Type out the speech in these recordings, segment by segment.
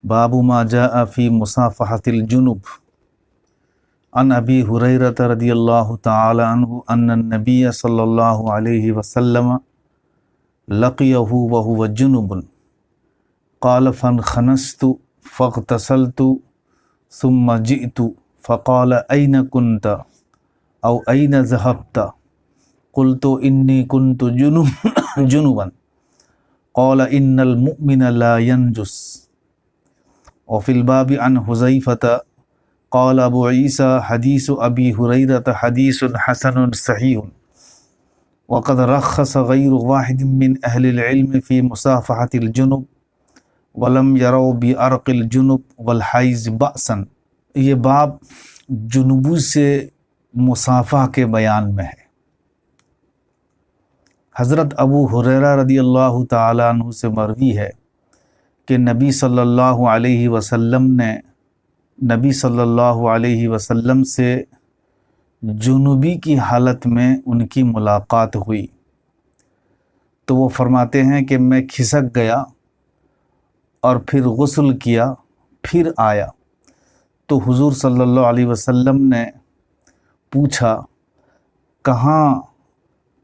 बाबु मा जाअ फी मुसाफहतिल जुनुब। अन अबी हुरैरत रदियल्लाहु ताला अन्हु अन्न नबिय सल्लल्लाहु अलैहि वसल्लम लक़ियहु व हुव जुनुबुन क़ाल फ़नख़नस्तु फ़ग़तसलतु सुम्मा जिअतु फ़क़ाल अय्न कुन्त औ अय्न ज़हब्त क़ुल्तु इन्नी कुन्तु जुनुबन क़ाल इन्नल मुअमिन ला यंजुस। व फ़िल बाबि अन हुज़ैफ़त क़ाल अबू ईसा हदीसु अबी हुरैरत हदीसुन हसनुन सहीहुन वक़द रख़्ख़स ग़ैरु वाहिदिन मिन अहलिल इल्म फ़ी मुसाफ़हतिल जुनुब वलम यरौ बि अर्क़िल जुनुब वल हैज़ बअसन। ये बाब जुनुबू से मुसाफ़ा के बयान में है। हज़रत अबू हुरैरा रदियल्लाहु ताला अन्हु से मरवी है कि नबी सल्लल्लाहु अलैहि वसल्लम से जुनूबी की हालत में उनकी मुलाकात हुई तो वो फरमाते हैं कि मैं खिसक गया और फिर गुस्ल किया, फिर आया तो हुजूर सल्लल्लाहु अलैहि वसल्लम ने पूछा कहाँ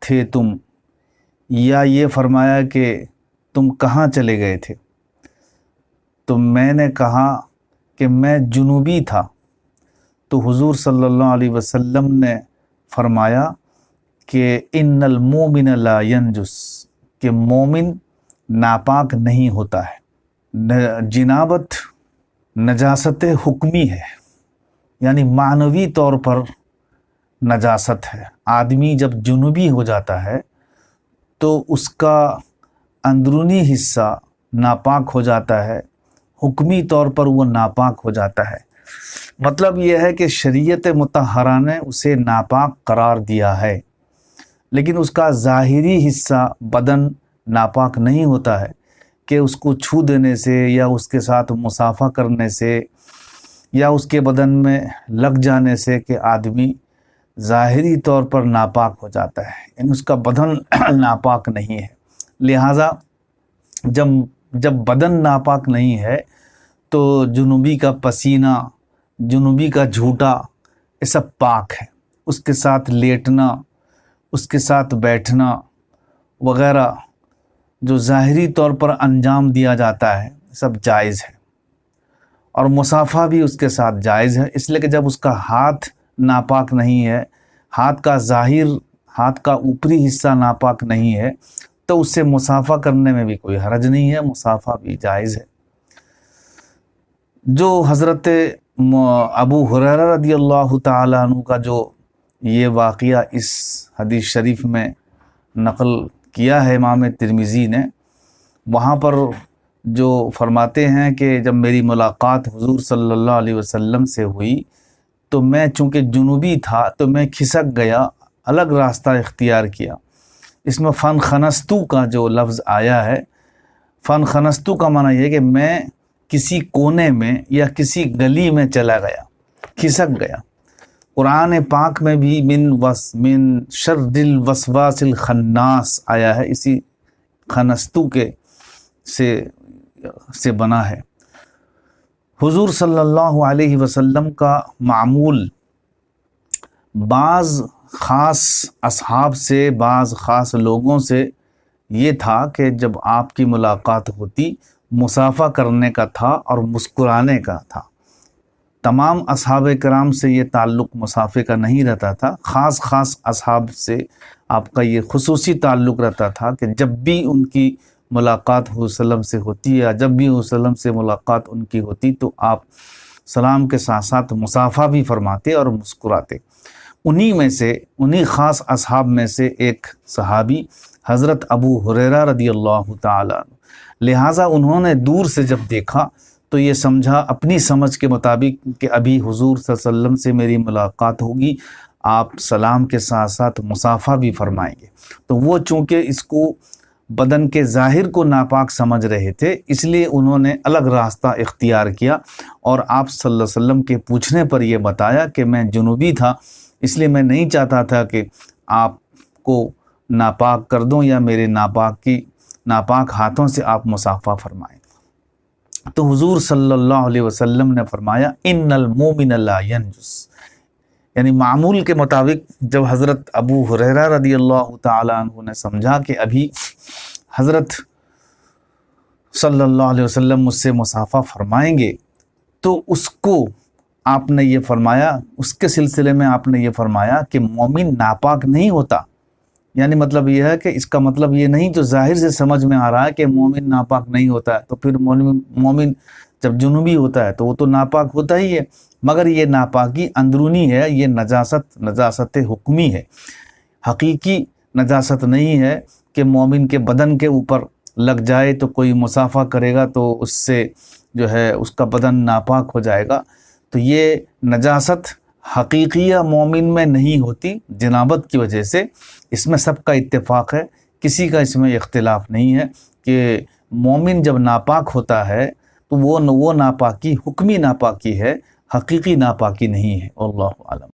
थे तुम, या ये फरमाया कि तुम कहाँ चले गए थे। तो मैंने कहा कि मैं जुनूबी था। तो हुजूर सल्लल्लाहु अलैहि वसल्लम ने फरमाया कि इन्नल मोमिन ला यंजुस, कि मोमिन नापाक नहीं होता है। जिनाबत नजासत हुक्मी है, यानी मानवी तौर पर नजासत है। आदमी जब जुनूबी हो जाता है तो उसका अंदरूनी हिस्सा नापाक हो जाता है, हुक्मी तौर पर वो नापाक हो जाता है। मतलब यह है कि शरीयत मुतहरा ने उसे नापाक करार दिया है, लेकिन उसका ज़ाहिरी हिस्सा बदन नापाक नहीं होता है कि उसको छू देने से या उसके साथ मुसाफा करने से या उसके बदन में लग जाने से कि आदमी ज़ाहिरी तौर पर नापाक हो जाता है, यानी उसका बदन नापाक नहीं है। लिहाजा जब बदन नापाक नहीं है तो जुनूबी का पसीना, जुनूबी का झूठा, ये सब पाक है। उसके साथ लेटना, उसके साथ बैठना वग़ैरह जो ज़ाहिरी तौर पर अंजाम दिया जाता है सब जायज़ है, और मुसाफ़ा भी उसके साथ जायज़ है। इसलिए कि जब उसका हाथ नापाक नहीं है, हाथ का ऊपरी हिस्सा नापाक नहीं है, तो उससे मुसाफ़ा करने में भी कोई हरज नहीं है, मुसाफ़ा भी जायज़ है। जो हज़रत अबू हुरैरा रदियल्लाहु ताला अन्हु का जो ये वाक़या इस हदीस शरीफ में नक़ल किया है इमाम तिरमिज़ी ने, वहाँ पर जो फरमाते हैं कि जब मेरी मुलाकात हुज़ूर सल्लल्लाहु अलैहि वसल्लम से हुई तो मैं चूँकि जुनूबी था तो मैं खिसक गया, अलग रास्ता इख्तियार किया। इसमें फ़नख़नस्तु का जो लफ्ज़ आया है, फ़नख़नस्तु का माना यह है कि मैं किसी कोने में या किसी गली में चला गया, खिसक गया। कुरान पाक में भी मिन शर्रिल वसवासिल खन्नास आया है, इसी खनस्तु के से बना है। हुजूर सल्लल्लाहु अलैहि वसल्लम का मामूल बाज़ ख़ास असहाब से, बाज़ ख़ास लोगों से ये था कि जब आपकी मुलाकात होती मुसाफ़ा करने का था और मुस्कुराने का था। तमाम असहाब कराम से ये ताल्लुक़ मुसाफ़े का नहीं रहता था, ख़ास असहाब से आपका ये खुसूसी ताल्लुक़ रहता था कि जब भी उनकी मुलाकात हुज़ूर से होती या जब भी हुज़ूर से मुलाकात उनकी होती तो आप सलाम के साथ साथ मुसाफ़ा भी फरमाते और मुस्कुराते। उन्हीं ख़ास असहाब में से एक सहाबी हज़रत अबू हुरैरा रदियल्लाहु ताला अन्हु। लिहाजा उन्होंने दूर से जब देखा तो ये समझा अपनी समझ के मुताबिक कि अभी हुज़ूर सल्लल्लाहु अलैहि वसल्लम से मेरी मुलाकात होगी, आप सलाम के साथ साथ मुसाफ़ा भी फरमाएंगे। तो वो चूँकि इसको बदन के ज़ाहिर को नापाक समझ रहे थे, इसलिए उन्होंने अलग रास्ता इख्तियार किया और आप सल्लल्लाहु अलैहि वसल्लम के पूछने पर यह बताया कि मैं जुनूबी था, इसलिए मैं नहीं चाहता था कि आपको नापाक कर दूं या मेरे नापाक हाथों से आप मुसाफ़ा फरमाएं। تو حضور صلی اللہ علیہ وسلم نے فرمایا ان المومن لا ینجس، یعنی معمول کے مطابق جب حضرت ابو ہریرہ رضی اللہ تعالیٰ عنہ نے سمجھا کہ ابھی حضرت صلی اللہ علیہ وسلم مجھ سے مصافحہ فرمائیں گے، تو اس کو آپ نے یہ فرمایا، اس کے سلسلے میں آپ نے یہ فرمایا کہ مومن ناپاک نہیں ہوتا، یعنی مطلب یہ ہے کہ اس کا مطلب یہ نہیں جو ظاہر سے سمجھ میں آ رہا ہے کہ مومن ناپاک نہیں ہوتا ہے، تو پھر مومن جب جنوبی ہوتا ہے تو وہ تو ناپاک ہوتا ہی ہے، مگر یہ ناپاکی اندرونی ہے، یہ نجاست حکمی ہے، حقیقی نجاست نہیں ہے کہ مومن کے بدن کے اوپر لگ جائے تو کوئی مصافحہ کرے گا تو اس سے جو ہے اس کا بدن ناپاک ہو جائے گا، تو یہ نجاست حقیقیہ مومن میں نہیں ہوتی جنابت کی وجہ سے۔ اس میں سب کا اتفاق ہے، کسی کا اس میں اختلاف نہیں ہے کہ مومن جب ناپاک ہوتا ہے تو وہ ناپاکی حکمی ناپاکی ہے، حقیقی ناپاکی نہیں ہے۔ اللہ عالم۔